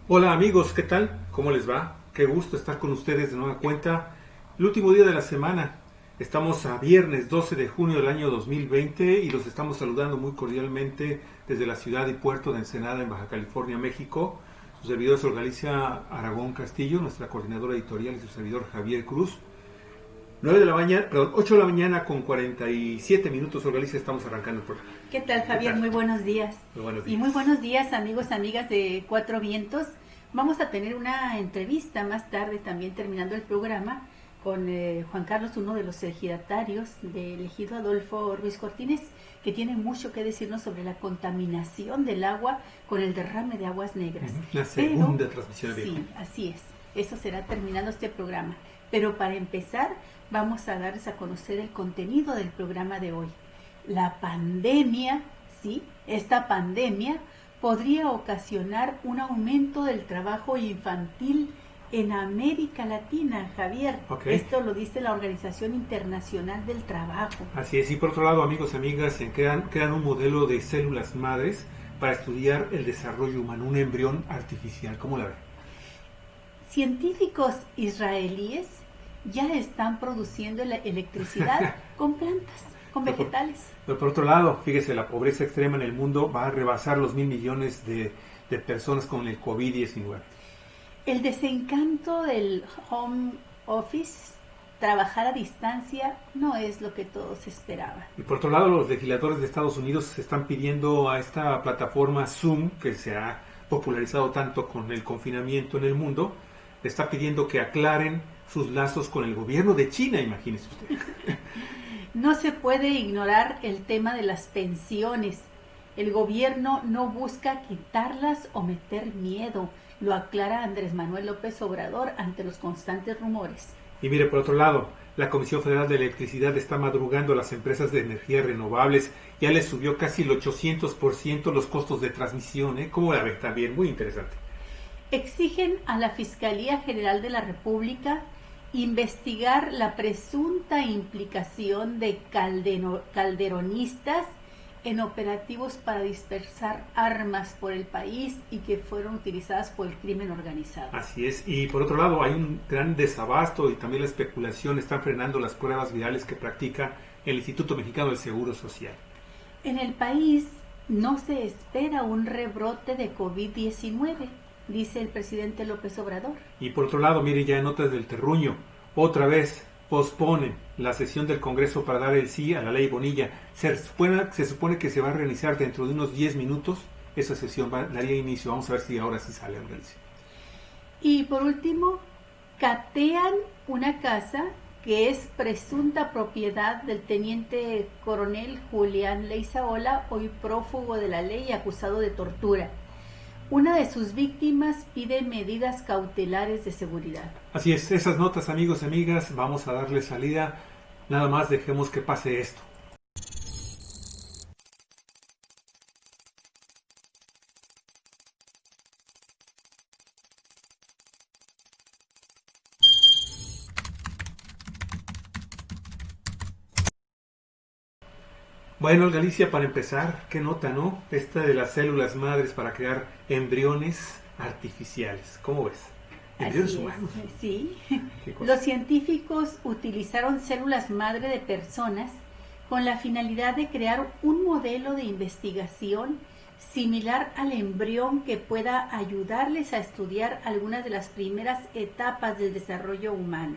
Hola amigos, ¿qué tal? ¿Cómo les va? Qué gusto estar con ustedes de nueva cuenta. El último día de la semana. Estamos a viernes 12 de junio del año 2020 y los estamos saludando muy cordialmente desde la ciudad y puerto de Ensenada en Baja California, México. Su servidor es Galicia Aragón Castillo, nuestra coordinadora editorial y su servidor Javier Cruz. 9 de la mañana, perdón, 8 de la mañana con 47 minutos, Galicia, estamos arrancando el programa. ¿Qué tal, ¿Qué Javier? tal? Muy buenos días. Muy buenos Y muy días. buenos días, amigos, amigas de Cuatro Vientos. Vamos a tener una entrevista más tarde, también terminando el programa, con Juan Carlos, uno de los ejidatarios del ejido Adolfo Ruiz Cortines, que tiene mucho que decirnos sobre la contaminación del agua con el derrame de aguas negras. La segunda transmisión de Sí, así es. Eso será terminando este programa. Pero para empezar, vamos a darles a conocer el contenido del programa de hoy. La pandemia, ¿sí? Esta pandemia podría ocasionar un aumento del trabajo infantil en América Latina, Javier. Ok. Esto lo dice la Organización Internacional del Trabajo. Así es, y por otro lado, amigos y amigas, crean un modelo de células madres para estudiar el desarrollo humano, un embrión artificial. ¿Cómo la ven? Científicos israelíes ya están produciendo la electricidad con plantas, con vegetales. Pero por otro lado, fíjese, la pobreza extrema en el mundo va a rebasar los 1.000 millones de personas con el COVID-19. El desencanto del home office, trabajar a distancia, no es lo que todos esperaban. Y por otro lado, los legisladores de Estados Unidos están pidiendo a esta plataforma Zoom, que se ha popularizado tanto con el confinamiento en el mundo, está pidiendo que aclaren sus lazos con el gobierno de China, imagínese usted. No se puede ignorar el tema de las pensiones. El gobierno no busca quitarlas o meter miedo, lo aclara Andrés Manuel López Obrador ante los constantes rumores. Y mire, por otro lado, la Comisión Federal de Electricidad está madrugando a las empresas de energías renovables. Ya les subió casi el 800% los costos de transmisión. ¿Cómo la ve? También muy interesante. Exigen a la Fiscalía General de la República investigar la presunta implicación de calderonistas en operativos para dispersar armas por el país y que fueron utilizadas por el crimen organizado. Así es, y por otro lado hay un gran desabasto y también la especulación están frenando las pruebas virales que practica el Instituto Mexicano del Seguro Social. En el país no se espera un rebrote de COVID-19, dice el presidente López Obrador. Y por otro lado, mire, ya en notas del terruño, otra vez posponen la sesión del Congreso para dar el sí a la ley Bonilla. Se supone que se va a realizar dentro de unos 10 minutos. Esa sesión daría inicio. Vamos a ver si ahora sí sale al realice. Y por último, catean una casa que es presunta propiedad del teniente coronel Julián Leizaola, hoy prófugo de la ley y acusado de tortura. Una de sus víctimas pide medidas cautelares de seguridad. Así es, esas notas, amigos y amigas, vamos a darle salida. Nada más dejemos que pase esto. Bueno, Galicia, para empezar, qué nota, ¿no? Esta de las células madres para crear embriones artificiales. ¿Cómo ves? Embriones Así humanos. es, sí. ¿Qué cosa? Los científicos utilizaron células madre de personas con la finalidad de crear un modelo de investigación similar al embrión que pueda ayudarles a estudiar algunas de las primeras etapas del desarrollo humano.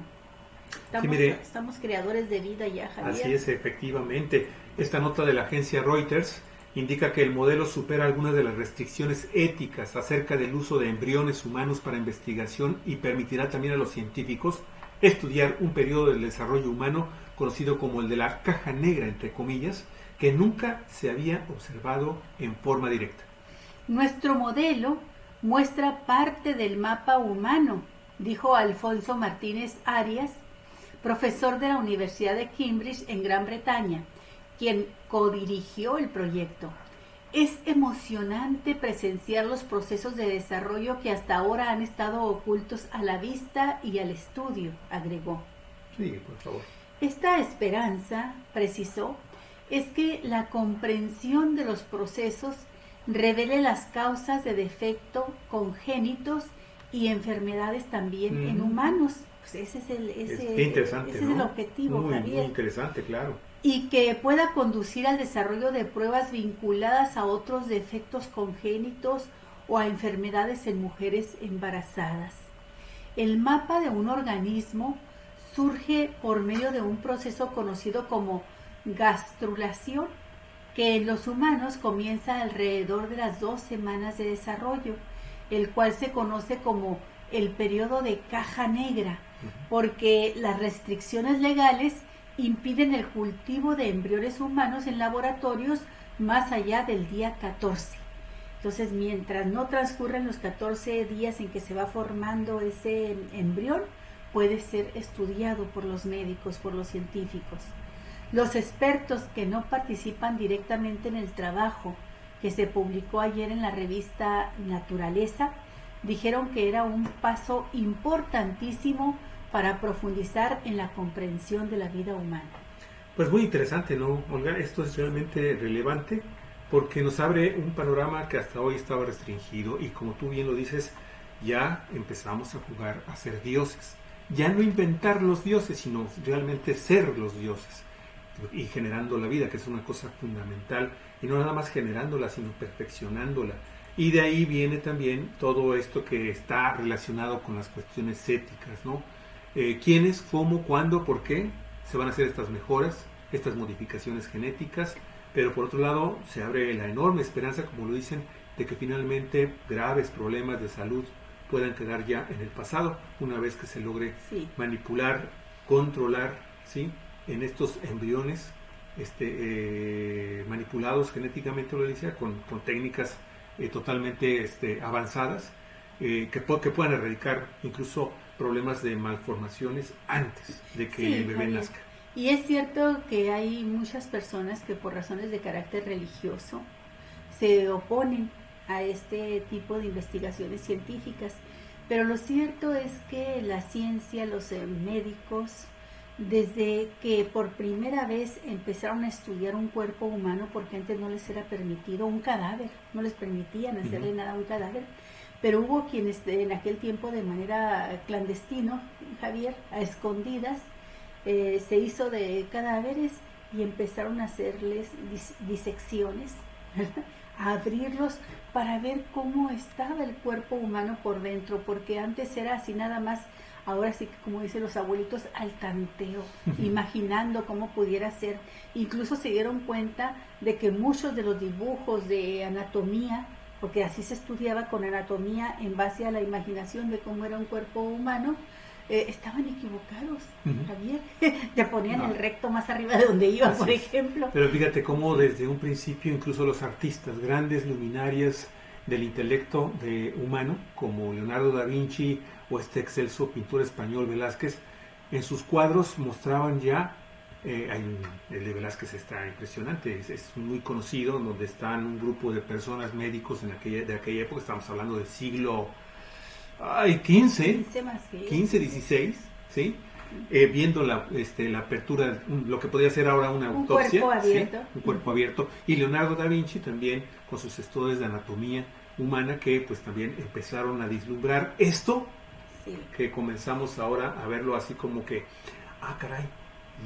Estamos creadores de vida ya, Javier. Así es, efectivamente. Esta nota de la agencia Reuters indica que el modelo supera algunas de las restricciones éticas acerca del uso de embriones humanos para investigación y permitirá también a los científicos estudiar un periodo del desarrollo humano conocido como el de la caja negra, entre comillas, que nunca se había observado en forma directa. Nuestro modelo muestra parte del mapa humano, dijo Alfonso Martínez Arias, profesor de la Universidad de Cambridge en Gran Bretaña, quien codirigió el proyecto. Es emocionante presenciar los procesos de desarrollo que hasta ahora han estado ocultos a la vista y al estudio, agregó. Sí, por favor. Esta esperanza, precisó, es que la comprensión de los procesos revele las causas de defecto congénitos y enfermedades también en humanos. Pues ese es el objetivo, muy, Javier. Muy interesante, claro. Y que pueda conducir al desarrollo de pruebas vinculadas a otros defectos congénitos o a enfermedades en mujeres embarazadas. El mapa de un organismo surge por medio de un proceso conocido como gastrulación, que en los humanos comienza alrededor de las 2 semanas de desarrollo, el cual se conoce como el periodo de caja negra, porque las restricciones legales impiden el cultivo de embriones humanos en laboratorios más allá del día 14. Entonces, mientras no transcurren los 14 días en que se va formando ese embrión, puede ser estudiado por los médicos, por los científicos. Los expertos que no participan directamente en el trabajo que se publicó ayer en la revista Naturaleza, dijeron que era un paso importantísimo para profundizar en la comprensión de la vida humana. Pues muy interesante, ¿no, Olga? Esto es realmente relevante porque nos abre un panorama que hasta hoy estaba restringido y, como tú bien lo dices, ya empezamos a jugar a ser dioses. Ya no inventar los dioses, sino realmente ser los dioses y generando la vida, que es una cosa fundamental, y no nada más generándola, sino perfeccionándola. Y de ahí viene también todo esto que está relacionado con las cuestiones éticas, ¿no? ¿Quiénes, cómo, cuándo, por qué se van a hacer estas mejoras, estas modificaciones genéticas? Pero por otro lado se abre la enorme esperanza, como lo dicen, de que finalmente graves problemas de salud puedan quedar ya en el pasado, una vez que se logre manipular, controlar, ¿sí?, en estos embriones manipulados genéticamente, lo decía, con técnicas totalmente avanzadas, que puedan erradicar incluso problemas de malformaciones antes de que el bebé nazca. Y es cierto que hay muchas personas que por razones de carácter religioso se oponen a este tipo de investigaciones científicas, pero lo cierto es que la ciencia, los médicos, desde que por primera vez empezaron a estudiar un cuerpo humano, porque antes no les era permitido, un cadáver, no les permitían hacerle nada a un cadáver, pero hubo quienes en aquel tiempo de manera clandestina, Javier, a escondidas, se hizo de cadáveres y empezaron a hacerles disecciones, a abrirlos para ver cómo estaba el cuerpo humano por dentro, porque antes era así nada más. Ahora sí que, como dicen los abuelitos, al tanteo, imaginando cómo pudiera ser. Incluso se dieron cuenta de que muchos de los dibujos de anatomía, porque así se estudiaba con anatomía en base a la imaginación de cómo era un cuerpo humano, estaban equivocados, Javier. Te ponían el recto más arriba de donde iba, por ejemplo. Pero fíjate cómo desde un principio incluso los artistas, grandes luminarias del intelecto humano, como Leonardo da Vinci o este excelso pintor español Velázquez, en sus cuadros mostraban ya, el de Velázquez está impresionante, es muy conocido, donde están un grupo de personas, médicos de aquella época, estamos hablando del siglo XV, XVI, ¿sí? Viendo la apertura, lo que podría ser ahora una autopsia, cuerpo abierto. ¿sí? Un cuerpo abierto, y Leonardo da Vinci también con sus estudios de anatomía humana, que pues también empezaron a vislumbrar esto, que comenzamos ahora a verlo así como que, caray,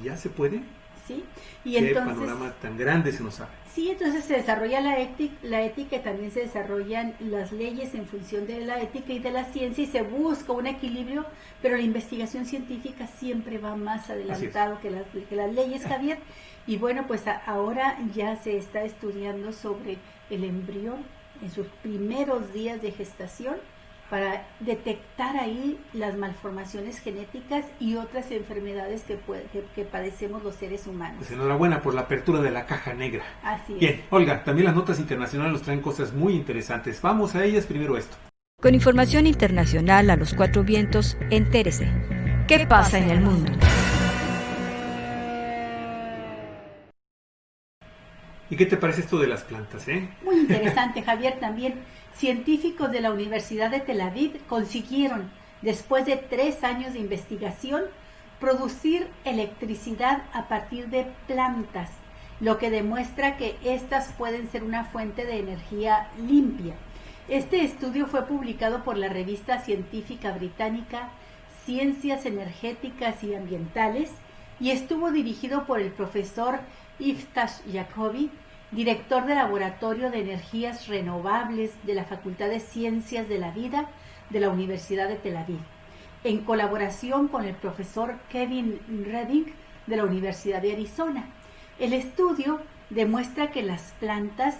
¿ya se puede? Sí, y ¿Qué entonces, panorama tan grande se nos abre? Sí, entonces se desarrolla la ética y también se desarrollan las leyes en función de la ética y de la ciencia, y se busca un equilibrio, pero la investigación científica siempre va más adelantado que las leyes, Javier. Y bueno, pues ahora ya se está estudiando sobre el embrión en sus primeros días de gestación, para detectar ahí las malformaciones genéticas y otras enfermedades que padecemos los seres humanos. Pues enhorabuena por la apertura de la caja negra. Así es. Bien, Olga, también las notas internacionales nos traen cosas muy interesantes. Vamos a ellas, primero esto. Con información internacional a los 4 vientos, entérese. ¿Qué pasa en el mundo? ¿Y qué te parece esto de las plantas, Muy interesante, Javier, también. Científicos de la Universidad de Tel Aviv consiguieron, después de 3 años de investigación, producir electricidad a partir de plantas lo que demuestra que estas pueden ser una fuente de energía limpia. Este estudio fue publicado por la revista científica británica Ciencias Energéticas y Ambientales y estuvo dirigido por el profesor Yiftash Jacobi, director del Laboratorio de Energías Renovables de la Facultad de Ciencias de la Vida de la Universidad de Tel Aviv, en colaboración con el profesor Kevin Redding de la Universidad de Arizona. El estudio demuestra que las plantas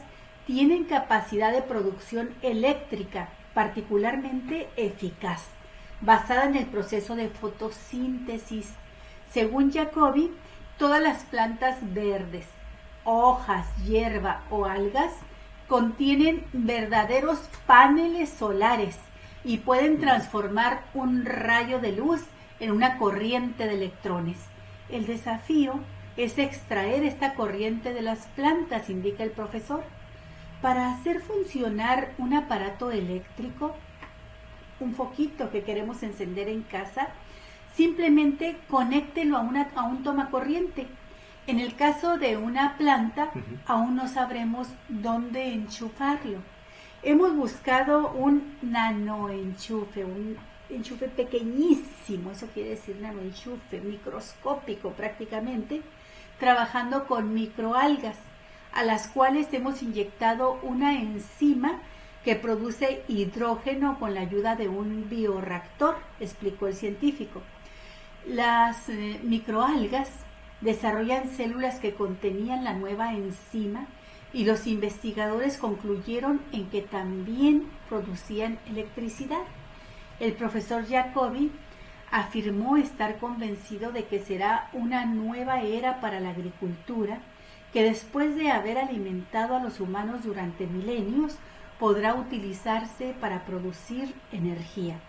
tienen capacidad de producción eléctrica particularmente eficaz, basada en el proceso de fotosíntesis. Según Jacobi, todas las plantas verdes, hojas, hierba o algas contienen verdaderos paneles solares y pueden transformar un rayo de luz en una corriente de electrones. El desafío es extraer esta corriente de las plantas, indica el profesor. Para hacer funcionar un aparato eléctrico, un foquito que queremos encender en casa, simplemente conéctelo a un tomacorriente. En el caso de una planta, aún no sabremos dónde enchufarlo. Hemos buscado un nanoenchufe, un enchufe pequeñísimo, eso quiere decir nanoenchufe, microscópico prácticamente, trabajando con microalgas, a las cuales hemos inyectado una enzima que produce hidrógeno con la ayuda de un bioreactor, explicó el científico. Las microalgas desarrollan células que contenían la nueva enzima y los investigadores concluyeron en que también producían electricidad. El profesor Jacobi afirmó estar convencido de que será una nueva era para la agricultura, que después de haber alimentado a los humanos durante milenios, podrá utilizarse para producir energía.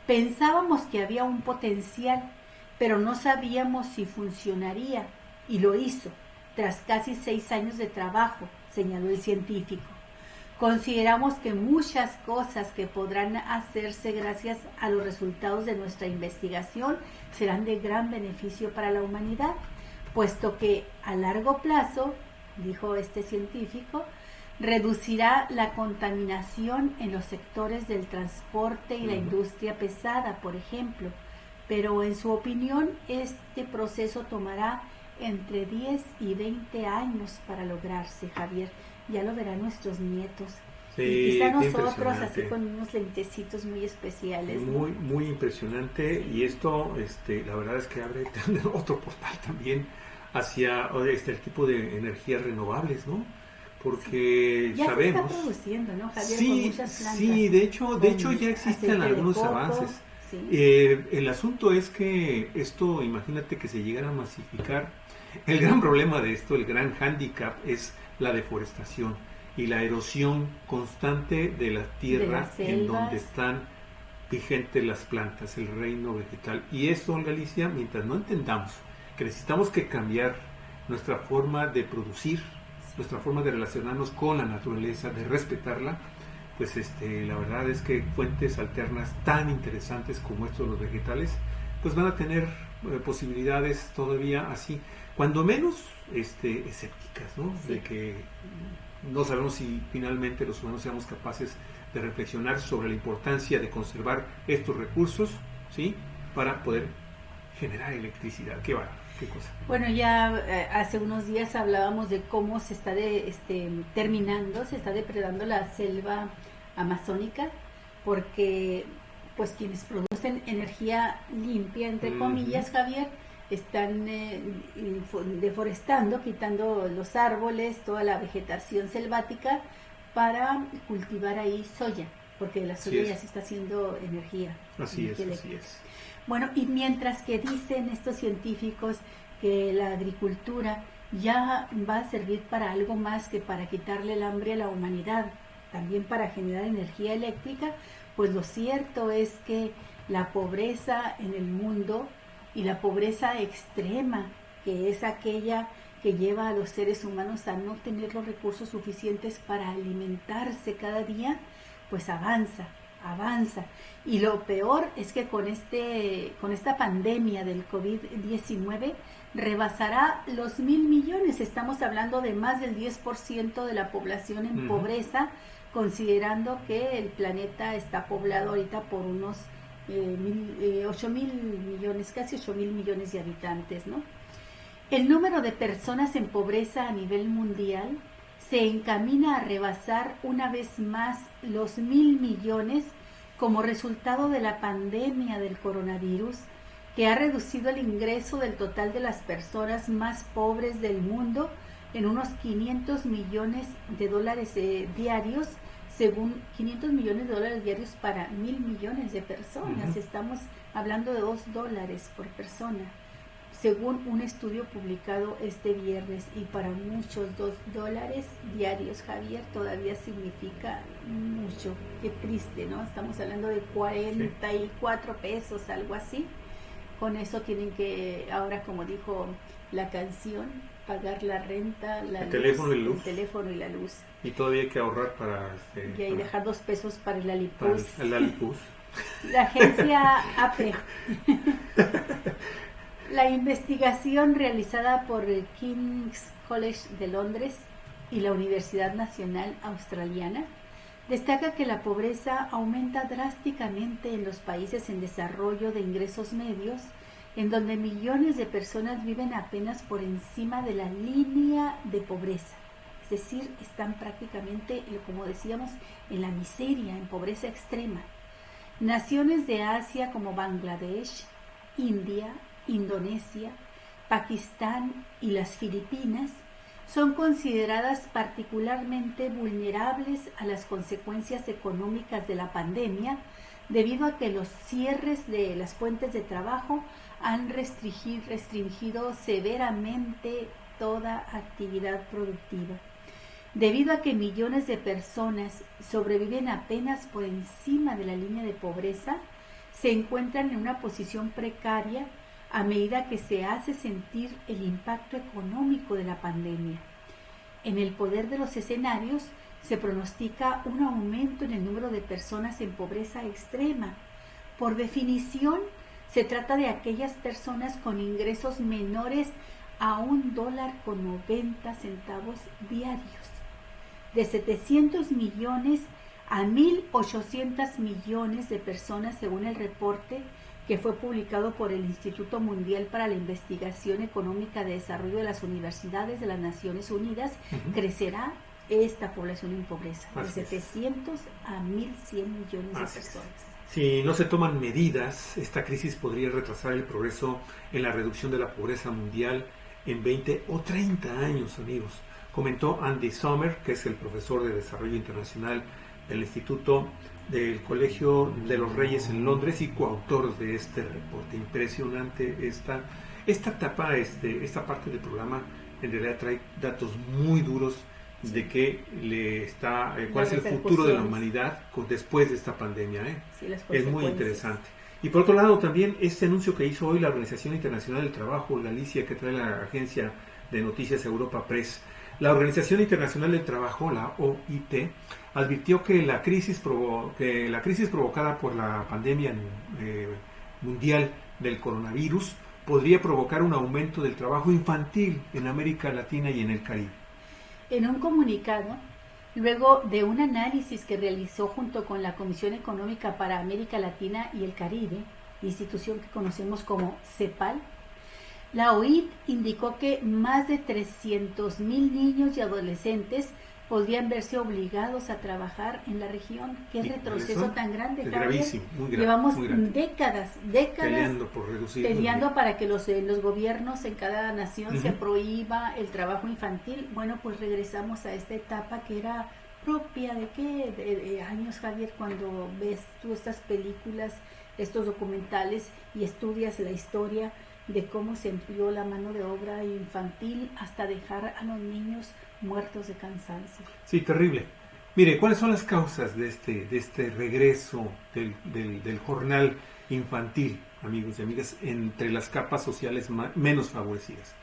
Pensábamos que había un potencial, pero no sabíamos si funcionaría, y lo hizo, tras casi 6 años de trabajo, señaló el científico. Consideramos que muchas cosas que podrán hacerse gracias a los resultados de nuestra investigación serán de gran beneficio para la humanidad, puesto que a largo plazo, dijo este científico, reducirá la contaminación en los sectores del transporte y la industria pesada, por ejemplo, pero en su opinión este proceso tomará entre 10 y 20 años para lograrse, Javier. Ya lo verán nuestros nietos. Sí, y quizá nosotros así con unos lentecitos muy especiales. Muy, ¿no? Muy impresionante. Y esto, la verdad es que abre otro portal también hacia el tipo de energías renovables, ¿no? Porque ya sabemos. Ya se está produciendo, ¿no, Javier? Sí, con muchas plantas. Sí, de hecho ya existen algunos avances. Sí. El asunto es que esto, imagínate que se llegara a masificar. El gran problema de esto, el gran hándicap es la deforestación y la erosión constante de la tierra en donde están vigentes las plantas, el reino vegetal. Y eso, Galicia, mientras no entendamos que necesitamos que cambiar nuestra forma de producir, nuestra forma de relacionarnos con la naturaleza, de respetarla, pues la verdad es que fuentes alternas tan interesantes como estos los vegetales, pues van a tener posibilidades todavía así, cuando menos escépticas, ¿no? Sí. De que no sabemos si finalmente los humanos seamos capaces de reflexionar sobre la importancia de conservar estos recursos, ¿sí? Para poder generar electricidad. Qué bárbaro, qué cosa. Bueno, ya hace unos días hablábamos de cómo se está se está depredando la selva amazónica, porque pues quienes producen energía limpia, entre comillas, Javier, están deforestando, quitando los árboles, toda la vegetación selvática para cultivar ahí soya, porque la soya ya se está haciendo energía. Así es. Bueno, y mientras que dicen estos científicos que la agricultura ya va a servir para algo más que para quitarle el hambre a la humanidad, también para generar energía eléctrica, pues lo cierto es que la pobreza en el mundo y la pobreza extrema, que es aquella que lleva a los seres humanos a no tener los recursos suficientes para alimentarse cada día, pues avanza. avanza. Y lo peor es que con esta pandemia del COVID-19 rebasará los 1,000 millones. Estamos hablando de más del 10% de la población en pobreza, considerando que el planeta está poblado ahorita por unos 8,000 millones, casi 8,000 millones de habitantes, ¿no? El número de personas en pobreza a nivel mundial se encamina a rebasar una vez más los 1,000 millones como resultado de la pandemia del coronavirus, que ha reducido el ingreso del total de las personas más pobres del mundo en unos 500 millones de dólares diarios, según 500 millones de dólares diarios para 1,000 millones de personas. Estamos hablando de $2 por persona, según un estudio publicado este viernes, y para muchos $2 diarios, Javier, todavía significa mucho. Qué triste, ¿no? Estamos hablando de 44 pesos, algo así. Con eso tienen que, ahora como dijo la canción, pagar la renta, el teléfono y la luz. Y todavía hay que ahorrar para... y dejar 2 pesos para el Alipuz. Para el Alipuz. La agencia AP. La investigación realizada por el King's College de Londres y la Universidad Nacional Australiana destaca que la pobreza aumenta drásticamente en los países en desarrollo de ingresos medios, en donde millones de personas viven apenas por encima de la línea de pobreza. Es decir, están prácticamente, como decíamos, en la miseria, en pobreza extrema. Naciones de Asia como Bangladesh, India, Indonesia, Pakistán y las Filipinas son consideradas particularmente vulnerables a las consecuencias económicas de la pandemia, debido a que los cierres de las fuentes de trabajo han restringido severamente toda actividad productiva. Debido a que millones de personas sobreviven apenas por encima de la línea de pobreza, se encuentran en una posición precaria a medida que se hace sentir el impacto económico de la pandemia. En el poder de los escenarios se pronostica un aumento en el número de personas en pobreza extrema. Por definición, se trata de aquellas personas con ingresos menores a $1.90 diarios. De 700 millones a 1,800 millones de personas, según el reporte que fue publicado por el Instituto Mundial para la Investigación Económica de Desarrollo de las Universidades de las Naciones Unidas, crecerá esta población en pobreza, de 700 a 1,100 millones de personas. Si no se toman medidas, esta crisis podría retrasar el progreso en la reducción de la pobreza mundial en 20 o 30 años, amigos. Comentó Andy Sommer, que es el profesor de Desarrollo Internacional del Instituto del Colegio de los Reyes en Londres y coautor de este reporte. Impresionante esta etapa, esta parte del programa en realidad trae datos muy duros de cuál es el futuro de la humanidad después de esta pandemia. Sí, es muy interesante. Y por otro lado también este anuncio que hizo hoy la Organización Internacional del Trabajo, Galicia, que trae la agencia de noticias Europa Press. La Organización Internacional del Trabajo, la OIT, advirtió que la crisis provocada por la pandemia mundial del coronavirus podría provocar un aumento del trabajo infantil en América Latina y en el Caribe. En un comunicado, luego de un análisis que realizó junto con la Comisión Económica para América Latina y el Caribe, institución que conocemos como CEPAL, la OIT indicó que más de 300,000 niños y adolescentes podrían verse obligados a trabajar en la región. Qué retroceso tan grande, Javier. Gravísimo, muy grave. Llevamos muy grave. décadas peleando para que los gobiernos en cada nación se prohíba el trabajo infantil. Bueno, pues regresamos a esta etapa que era propia de años, Javier, cuando ves tú estas películas, estos documentales y estudias la historia de cómo se empleó la mano de obra infantil hasta dejar a los niños muertos de cansancio. Sí, terrible. Mire, ¿cuáles son las causas de este regreso del jornal infantil, amigos y amigas, entre las capas sociales menos favorecidas?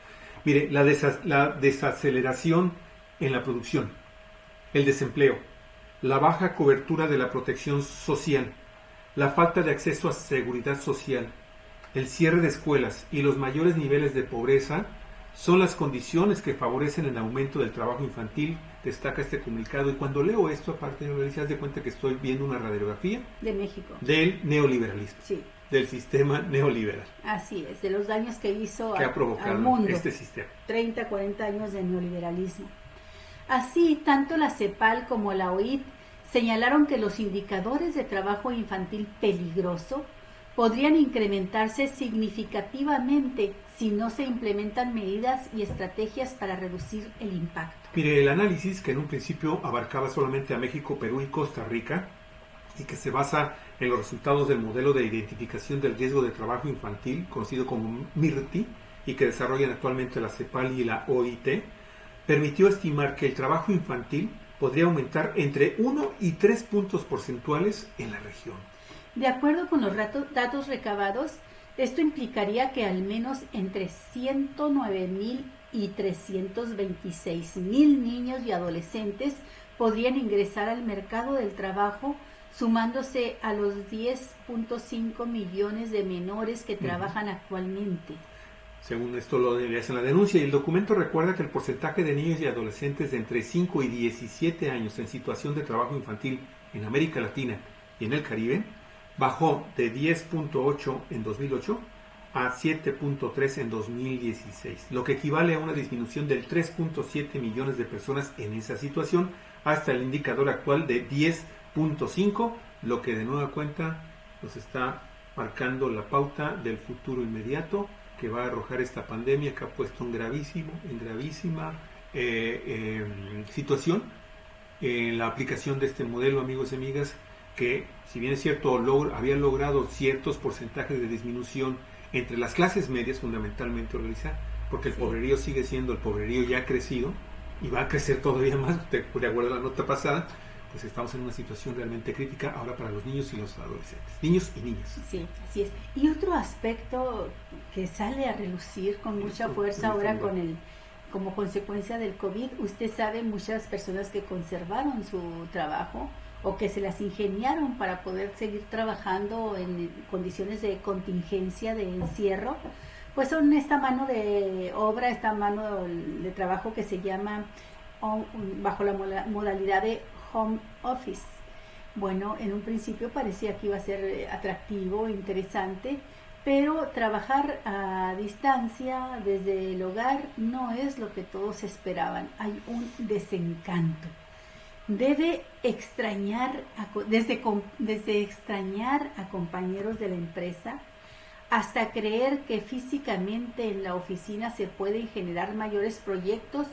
Mire, la desaceleración en la producción, el desempleo, la baja cobertura de la protección social, la falta de acceso a seguridad social, el cierre de escuelas y los mayores niveles de pobreza son las condiciones que favorecen el aumento del trabajo infantil, destaca este comunicado. Y cuando leo esto, aparte, se das de cuenta que estoy viendo una radiografía de México, del neoliberalismo, sí, del sistema neoliberal. Así es, de los daños que hizo que ha provocado al mundo, este sistema. 30, 40 años de neoliberalismo. Así, tanto la CEPAL como la OIT señalaron que los indicadores de trabajo infantil peligroso podrían incrementarse significativamente si no se implementan medidas y estrategias para reducir el impacto. Mire, el análisis, que en un principio abarcaba solamente a México, Perú y Costa Rica, y que se basa en los resultados del modelo de identificación del riesgo de trabajo infantil, conocido como MIRTI, y que desarrollan actualmente la CEPAL y la OIT, permitió estimar que el trabajo infantil podría aumentar entre 1 y 3 puntos porcentuales en la región. De acuerdo con los datos recabados, esto implicaría que al menos entre 109,000 y 326,000 niños y adolescentes podrían ingresar al mercado del trabajo, sumándose a los 10.5 millones de menores que trabajan actualmente. Según esto lo hacen la denuncia, y el documento recuerda que el porcentaje de niños y adolescentes de entre 5 y 17 años en situación de trabajo infantil en América Latina y en el Caribe bajó de 10.8 en 2008 a 7.3 en 2016, lo que equivale a una disminución del 3.7 millones de personas en esa situación hasta el indicador actual de 10.5, lo que de nueva cuenta nos está marcando la pauta del futuro inmediato que va a arrojar esta pandemia, que ha puesto en gravísima situación en la aplicación de este modelo, amigos y amigas, que si bien es cierto había logrado ciertos porcentajes de disminución entre las clases medias, fundamentalmente organizadas, porque el pobrerío sigue siendo el pobrerío ya crecido y va a crecer todavía más, de acuerdo a la nota pasada, pues estamos en una situación realmente crítica ahora para los niños y los adolescentes, niños y niñas. Sí, así es. Y otro aspecto que sale a relucir con mucha fuerza ahora como consecuencia del COVID, usted sabe, muchas personas que conservaron su trabajo o que se las ingeniaron para poder seguir trabajando en condiciones de contingencia, de encierro, pues son esta mano de obra, esta mano de trabajo que se llama bajo la modalidad de home office. Bueno, en un principio parecía que iba a ser atractivo, interesante, pero trabajar a distancia extrañar el hogar no es lo que todos esperaban. Hay un desencanto. Desde extrañar a compañeros de la empresa hasta creer que físicamente en la oficina se pueden generar mayores proyectos,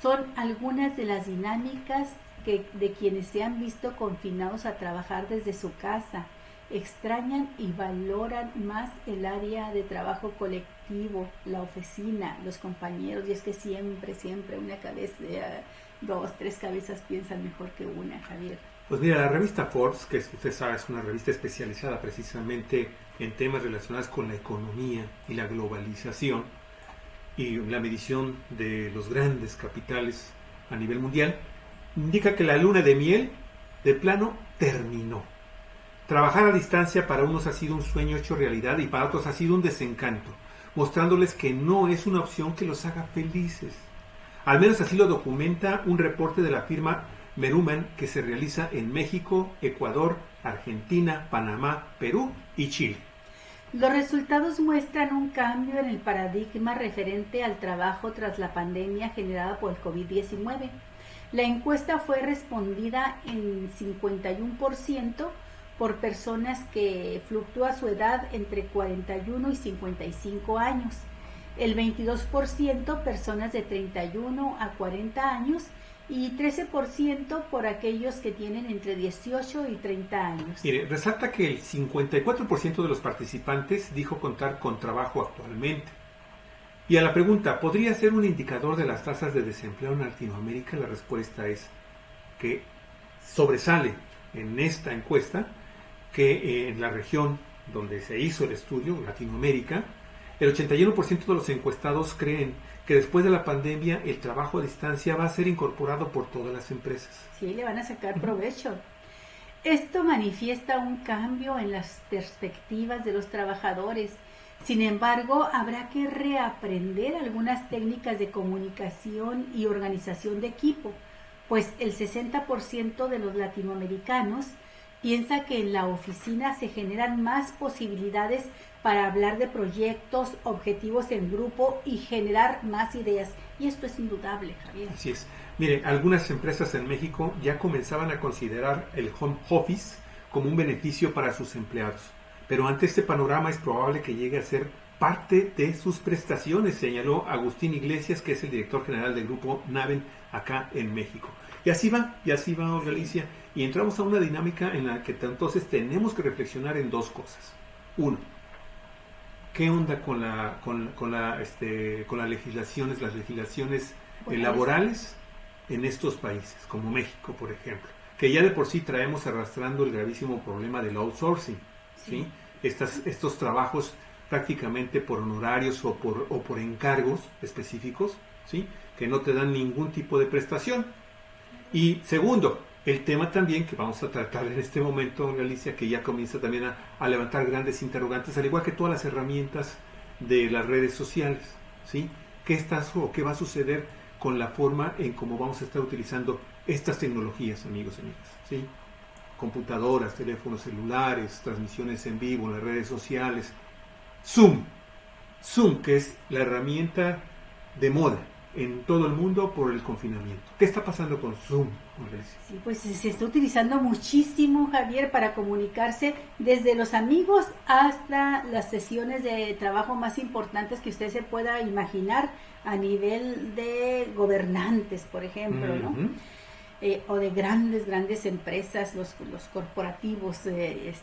son algunas de las dinámicas de quienes se han visto confinados a trabajar desde su casa. Extrañan y valoran más el área de trabajo colectivo, la oficina, los compañeros, y es que siempre una cabeza, 2, 3 cabezas piensan mejor que una, Javier. Pues mira, la revista Forbes, que usted sabe es una revista especializada precisamente en temas relacionados con la economía y la globalización y la medición de los grandes capitales a nivel mundial, indica que la luna de miel de plano terminó. Trabajar a distancia para unos ha sido un sueño hecho realidad y para otros ha sido un desencanto, mostrándoles que no es una opción que los haga felices. Al menos así lo documenta un reporte de la firma Meruman que se realiza en México, Ecuador, Argentina, Panamá, Perú y Chile. Los resultados muestran un cambio en el paradigma referente al trabajo tras la pandemia generada por el COVID-19. La encuesta fue respondida en 51% por personas que fluctúa su edad entre 41 y 55 años, el 22% personas de 31 a 40 años y 13% por aquellos que tienen entre 18 y 30 años. Mire, resalta que el 54% de los participantes dijo contar con trabajo actualmente. Y a la pregunta, ¿podría ser un indicador de las tasas de desempleo en Latinoamérica? La respuesta es que sobresale en esta encuesta que en la región donde se hizo el estudio, Latinoamérica, El 81% de los encuestados creen que después de la pandemia el trabajo a distancia va a ser incorporado por todas las empresas. Sí, le van a sacar provecho. Esto manifiesta un cambio en las perspectivas de los trabajadores. Sin embargo, habrá que reaprender algunas técnicas de comunicación y organización de equipo, pues el 60% de los latinoamericanos piensa que en la oficina se generan más posibilidades para hablar de proyectos, objetivos en grupo y generar más ideas. Y esto es indudable, Javier. Así es. Mire, algunas empresas en México ya comenzaban a considerar el home office como un beneficio para sus empleados. Pero ante este panorama es probable que llegue a ser parte de sus prestaciones, señaló Agustín Iglesias, que es el director general del grupo Naven acá en México. Y así va, Olga Alicia. Y entramos a una dinámica en la que entonces tenemos que reflexionar en dos cosas. Uno, ¿qué onda con las legislaciones laborales en estos países, como México, por ejemplo? Que ya de por sí traemos arrastrando el gravísimo problema del outsourcing, ¿sí? Estos trabajos prácticamente por honorarios o por encargos específicos, ¿sí? Que no te dan ningún tipo de prestación. Y segundo, el tema también que vamos a tratar en este momento, Galicia, que ya comienza también a levantar grandes interrogantes, al igual que todas las herramientas de las redes sociales, ¿sí? ¿Qué va a suceder con la forma en cómo vamos a estar utilizando estas tecnologías, amigos y amigas, ¿sí? Computadoras, teléfonos celulares, transmisiones en vivo en las redes sociales, Zoom, que es la herramienta de moda en todo el mundo por el confinamiento. ¿Qué está pasando con Zoom? Sí, pues se está utilizando muchísimo, Javier, para comunicarse desde los amigos hasta las sesiones de trabajo más importantes que usted se pueda imaginar a nivel de gobernantes, por ejemplo, ¿no? O de grandes empresas, los corporativos y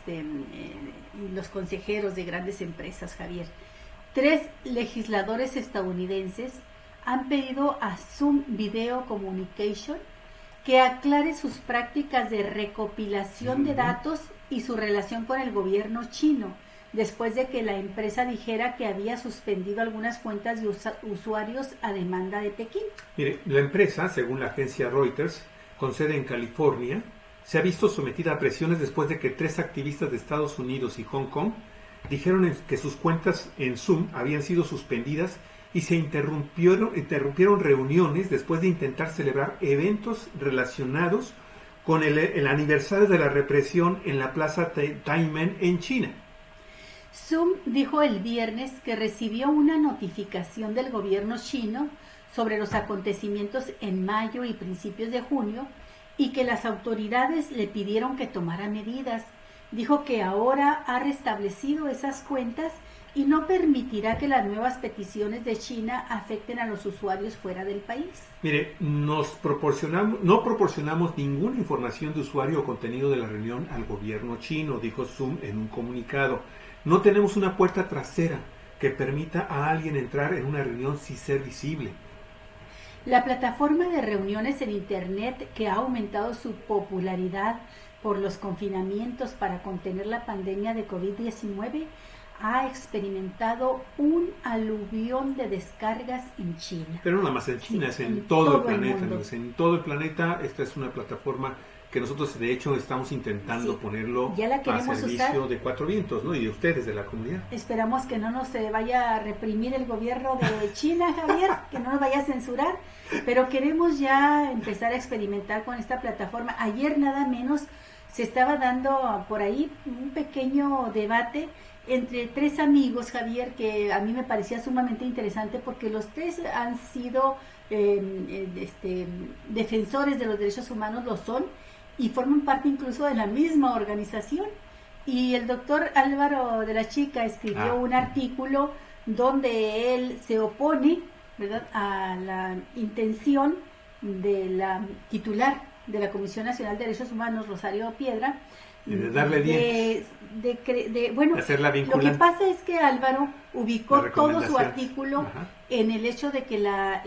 los consejeros de grandes empresas, Javier. 3 legisladores estadounidenses han pedido a Zoom Video Communication que aclare sus prácticas de recopilación de datos y su relación con el gobierno chino, después de que la empresa dijera que había suspendido algunas cuentas de usuarios a demanda de Pekín. Mire, la empresa, según la agencia Reuters, con sede en California, se ha visto sometida a presiones después de que 3 activistas de Estados Unidos y Hong Kong dijeron que sus cuentas en Zoom habían sido suspendidas y se interrumpieron reuniones después de intentar celebrar eventos relacionados con el aniversario de la represión en la plaza Tiananmen en China. Zoom dijo el viernes que recibió una notificación del gobierno chino sobre los acontecimientos en mayo y principios de junio y que las autoridades le pidieron que tomara medidas. Dijo que ahora ha restablecido esas cuentas y no permitirá que las nuevas peticiones de China afecten a los usuarios fuera del país. Mire, no proporcionamos ninguna información de usuario o contenido de la reunión al gobierno chino, dijo Zoom en un comunicado. No tenemos una puerta trasera que permita a alguien entrar en una reunión sin ser visible. La plataforma de reuniones en Internet, que ha aumentado su popularidad por los confinamientos para contener la pandemia de COVID-19, ha experimentado un aluvión de descargas en China. Pero no nada más en China, es en todo el planeta, amigos. En todo el planeta. Esta es una plataforma que nosotros de hecho estamos intentando ponerlo a servicio de Cuatro Vientos, ¿no? Y de ustedes, de la comunidad. Esperamos que no nos vaya a reprimir el gobierno de China, Javier, que no nos vaya a censurar, pero queremos ya empezar a experimentar con esta plataforma. Ayer nada menos se estaba dando por ahí un pequeño debate entre 3 amigos, Javier, que a mí me parecía sumamente interesante porque los 3 han sido defensores de los derechos humanos, lo son, y forman parte incluso de la misma organización. Y el doctor Álvaro de la Chica escribió un artículo donde él se opone, ¿verdad?, a la intención de la titular de la Comisión Nacional de Derechos Humanos, Rosario Piedra, de darle dientes. Bueno, de hacerla lo que vinculante. pasa es que Álvaro ubicó todo su artículo Ajá. en el hecho de que la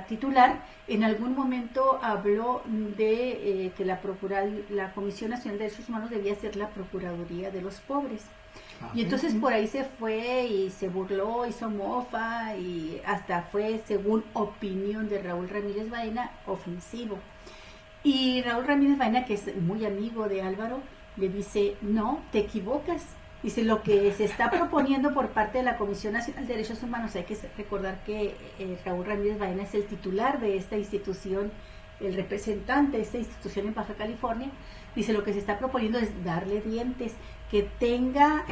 titular en algún momento habló de que la Comisión Nacional de Derechos Humanos debía ser la Procuraduría de los Pobres. Y entonces por ahí se fue y se burló, hizo mofa y hasta fue, según opinión de Raúl Ramírez Baena, ofensivo. Y Raúl Ramírez Baena, que es muy amigo de Álvaro, le dice, no, te equivocas. Dice, lo que se está proponiendo por parte de la Comisión Nacional de Derechos Humanos, hay que recordar que Raúl Ramírez Baena es el titular de esta institución, el representante de esta institución en Baja California. Dice, lo que se está proponiendo es darle dientes, que tenga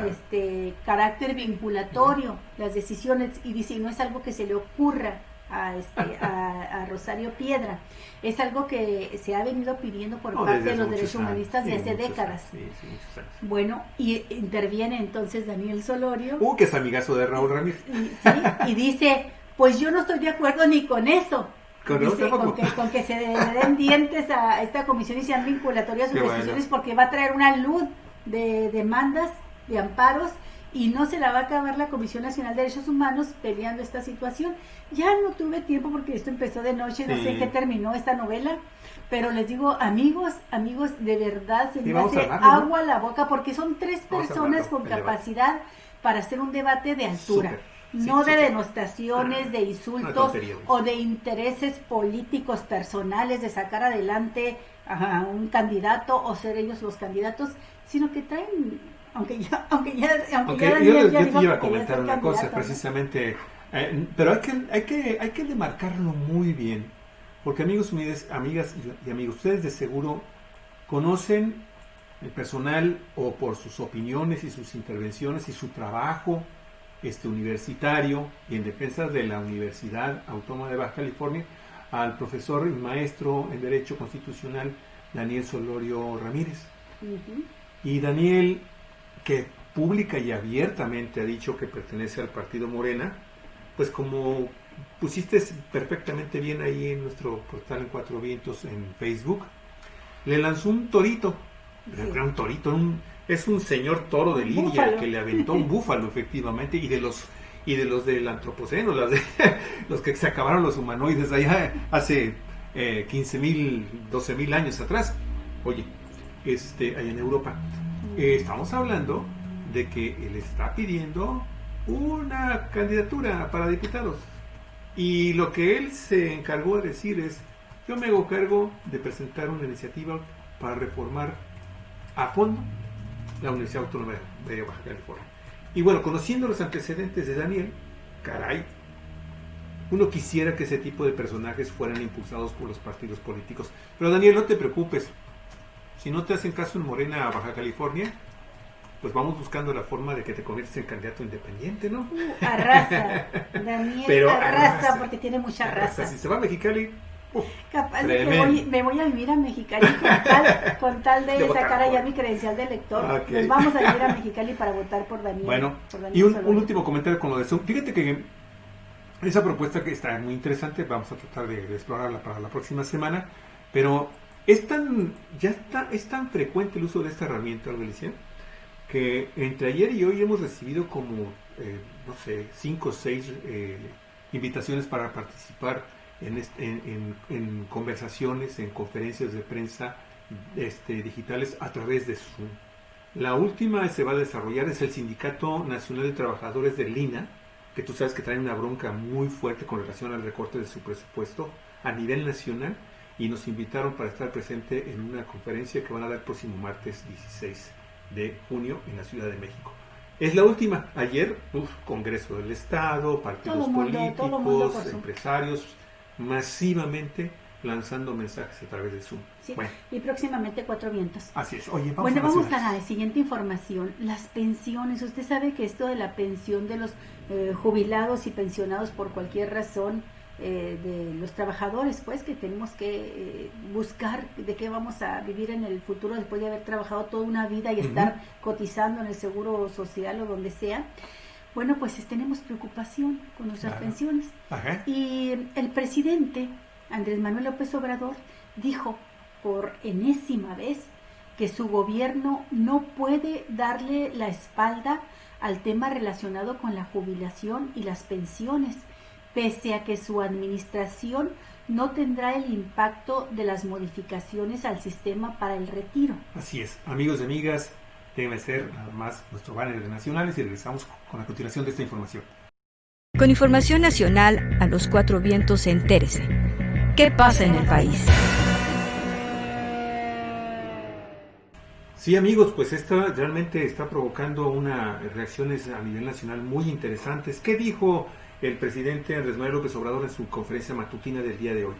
carácter vinculatorio las decisiones, y dice, no es algo que se le ocurra a Rosario Piedra, es algo que se ha venido pidiendo por parte de los derechos humanistas desde hace décadas. Sí, muchos años. Bueno, y interviene entonces Daniel Solorio. Que es amigazo de Raúl Ramírez. Y dice, pues yo no estoy de acuerdo ni con eso. Con que se den dientes a esta comisión y sean vinculatorias sus decisiones, porque va a traer una luz de demandas, de amparos, y no se la va a acabar la Comisión Nacional de Derechos Humanos peleando esta situación. Ya no tuve tiempo porque esto empezó de noche, no sé qué terminó esta novela, pero les digo, amigos, de verdad se me hace agua la boca, porque son tres personas con capacidad para hacer un debate de altura. No de denostaciones, de insultos o de intereses políticos personales de sacar adelante a un candidato o ser ellos los candidatos, sino que traen, aunque yo te iba a comentar una cosa, precisamente, pero hay que demarcarlo muy bien, porque amigas y amigos, ustedes de seguro conocen el personal, o por sus opiniones y sus intervenciones y su trabajo universitario y en defensa de la Universidad Autónoma de Baja California, al profesor y maestro en Derecho Constitucional Daniel Solorio Ramírez. Y Daniel, que pública y abiertamente ha dicho que pertenece al partido Morena, pues como pusiste perfectamente bien ahí en nuestro portal en Cuatro Vientos en Facebook, le lanzó un torito, un torito, es un señor toro de Lidia, búfalo, que le aventó un búfalo efectivamente, y de los del antropoceno, los que se acabaron los humanoides allá hace 15.000, 12.000 años atrás. Oye, allá en Europa, estamos hablando de que él está pidiendo una candidatura para diputados, y lo que él se encargó de decir es: yo me hago cargo de presentar una iniciativa para reformar a fondo la Universidad Autónoma de Baja California. Y bueno, conociendo los antecedentes de Daniel, caray, uno quisiera que ese tipo de personajes fueran impulsados por los partidos políticos. Pero Daniel, no te preocupes, si no te hacen caso en Morena a Baja California, pues vamos buscando la forma de que te conviertas en candidato independiente, ¿no? Arrasa, Daniel, pero arrasa porque tiene mucha raza. Si se va a Mexicali, capaz de que me voy a vivir a Mexicali con tal de sacar allá mi credencial de elector. Nos vamos a vivir a Mexicali para votar por Daniel. Bueno, por Daniel y un último comentario con lo de Zoom. Fíjate que esa propuesta, que está muy interesante, vamos a tratar de explorarla para la próxima semana, pero es tan frecuente el uso de esta herramienta, Alicia, que entre ayer y hoy hemos recibido como 5 o 6 invitaciones para participar en conversaciones, en conferencias de prensa digitales a través de Zoom. La última se va a desarrollar es el Sindicato Nacional de Trabajadores del INAH, que tú sabes que trae una bronca muy fuerte con relación al recorte de su presupuesto a nivel nacional, y nos invitaron para estar presente en una conferencia que van a dar el próximo martes 16 de junio en la Ciudad de México. Es la última. Ayer, Congreso del Estado, partidos políticos, empresarios, masivamente lanzando mensajes a través de Zoom. Sí, bueno. Y próximamente Cuatro Vientos. Así es. Oye, vamos a la siguiente información. Las pensiones. Usted sabe que esto de la pensión de los jubilados y pensionados por cualquier razón, de los trabajadores, pues, que tenemos que buscar de qué vamos a vivir en el futuro después de haber trabajado toda una vida y estar cotizando en el seguro social o donde sea. Bueno, pues tenemos preocupación con nuestras pensiones. Ajá. Y el presidente Andrés Manuel López Obrador dijo por enésima vez que su gobierno no puede darle la espalda al tema relacionado con la jubilación y las pensiones, pese a que su administración no tendrá el impacto de las modificaciones al sistema para el retiro. Así es, amigos y amigas, debe ser nada más nuestro banner de nacionales y regresamos con la continuación de esta información. Con información nacional a los cuatro vientos, entérese. ¿Qué pasa en el país? Sí, amigos, pues esta realmente está provocando unas reacciones a nivel nacional muy interesantes. ¿Qué dijo el presidente Andrés Manuel López Obrador en su conferencia matutina del día de hoy?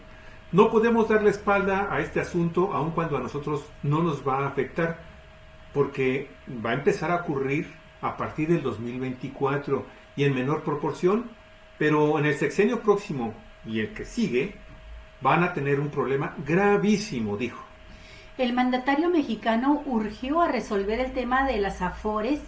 No podemos dar la espalda a este asunto, aun cuando a nosotros no nos va a afectar, porque va a empezar a ocurrir a partir del 2024 y en menor proporción, pero en el sexenio próximo y el que sigue van a tener un problema gravísimo, dijo. El mandatario mexicano urgió a resolver el tema de las afores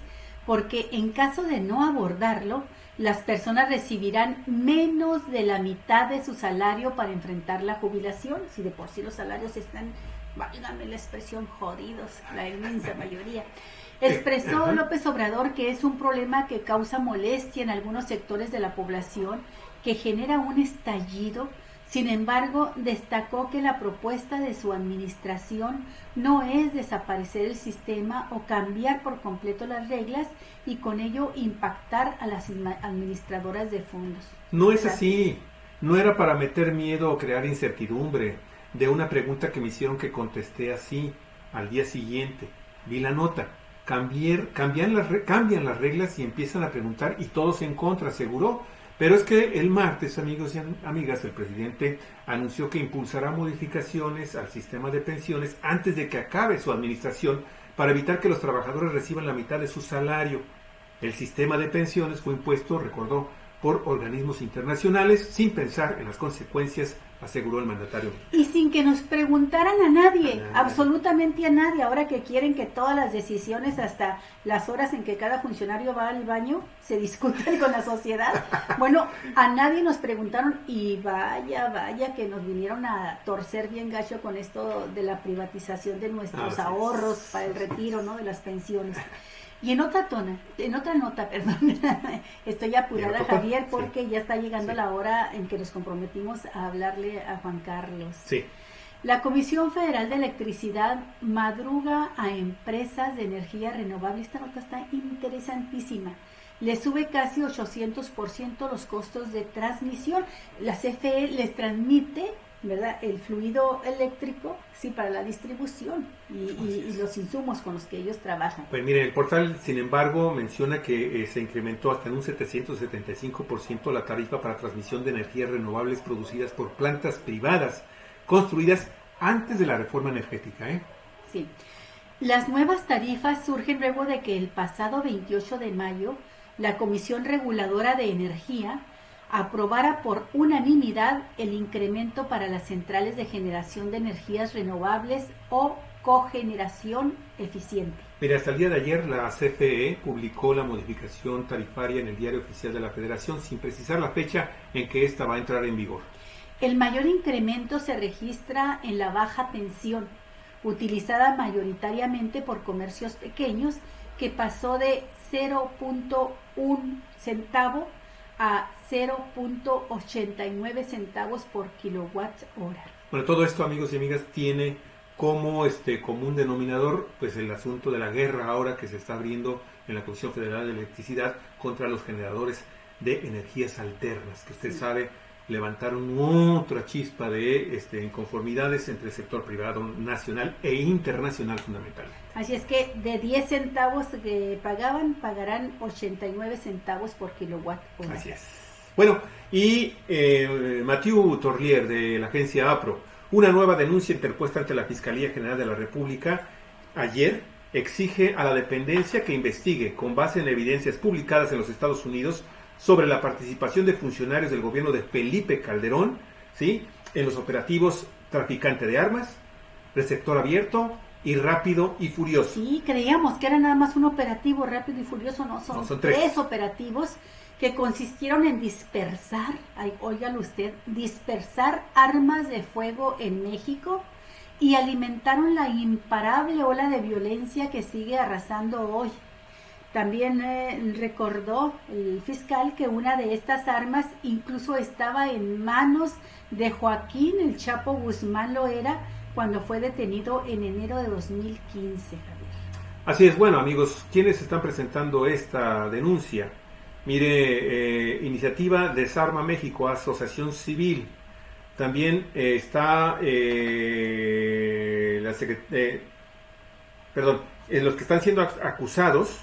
porque en caso de no abordarlo, las personas recibirán menos de la mitad de su salario para enfrentar la jubilación, si de por sí los salarios están, válgame la expresión, jodidos, la inmensa mayoría. Expresó López Obrador que es un problema que causa molestia en algunos sectores de la población, que genera un estallido. Sin embargo, destacó que la propuesta de su administración no es desaparecer el sistema o cambiar por completo las reglas y con ello impactar a las administradoras de fondos. No es así, no era para meter miedo o crear incertidumbre. De una pregunta que me hicieron que contesté así, al día siguiente, vi la nota, cambian las reglas y empiezan a preguntar y todos en contra, aseguró. Pero es que el martes, amigos y amigas, el presidente anunció que impulsará modificaciones al sistema de pensiones antes de que acabe su administración para evitar que los trabajadores reciban la mitad de su salario. El sistema de pensiones fue impuesto, recordó, por organismos internacionales sin pensar en las consecuencias, aseguró el mandatario. Y sin que nos preguntaran a nadie, absolutamente a nadie, ahora que quieren que todas las decisiones, hasta las horas en que cada funcionario va al baño, se discutan con la sociedad. Bueno, a nadie nos preguntaron y vaya que nos vinieron a torcer bien gacho con esto de la privatización de nuestros ahorros para el retiro, ¿no?, de las pensiones. Y en otra nota, estoy apurada, Javier, porque ya está llegando la hora en que nos comprometimos a hablarle a Juan Carlos. Sí. La Comisión Federal de Electricidad madruga a empresas de energía renovable. Esta nota está interesantísima. Le sube casi 800% los costos de transmisión. La CFE les transmite, ¿verdad?, el fluido eléctrico, sí, para la distribución y los insumos con los que ellos trabajan. Pues miren, el portal, sin embargo, menciona que se incrementó hasta en un 775% la tarifa para transmisión de energías renovables producidas por plantas privadas construidas antes de la reforma energética, ¿eh? Sí. Las nuevas tarifas surgen luego de que el pasado 28 de mayo la Comisión Reguladora de Energía aprobara por unanimidad el incremento para las centrales de generación de energías renovables o cogeneración eficiente. Mira, hasta el día de ayer la CFE publicó la modificación tarifaria en el Diario Oficial de la Federación sin precisar la fecha en que esta va a entrar en vigor. El mayor incremento se registra en la baja tensión, utilizada mayoritariamente por comercios pequeños, que pasó de 0.1 centavo a 0.89 centavos por kilowatt hora. Bueno, todo esto, amigos y amigas, tiene como común denominador pues el asunto de la guerra ahora que se está abriendo en la Comisión Federal de Electricidad contra los generadores de energías alternas, que usted sabe levantaron otra chispa de inconformidades entre el sector privado nacional e internacional fundamentalmente. Así es que de 10 centavos que pagarán 89 centavos por kilowatt hora. Así es. Bueno, y Mathieu Torlier de la agencia APRO, una nueva denuncia interpuesta ante la Fiscalía General de la República ayer exige a la dependencia que investigue con base en evidencias publicadas en los Estados Unidos sobre la participación de funcionarios del gobierno de Felipe Calderón, ¿sí?, en los operativos Traficante de Armas, Receptor Abierto y Rápido y Furioso. Sí, creíamos que era nada más un operativo Rápido y Furioso, no, son tres operativos que consistieron en dispersar, óigalo usted, dispersar armas de fuego en México y alimentaron la imparable ola de violencia que sigue arrasando hoy. También recordó el fiscal que una de estas armas incluso estaba en manos de Joaquín El Chapo Guzmán Loera cuando fue detenido en enero de 2015, Javier. Así es, bueno amigos, ¿quiénes están presentando esta denuncia? Mire, Iniciativa Desarma México, Asociación Civil. También está los que están siendo acusados,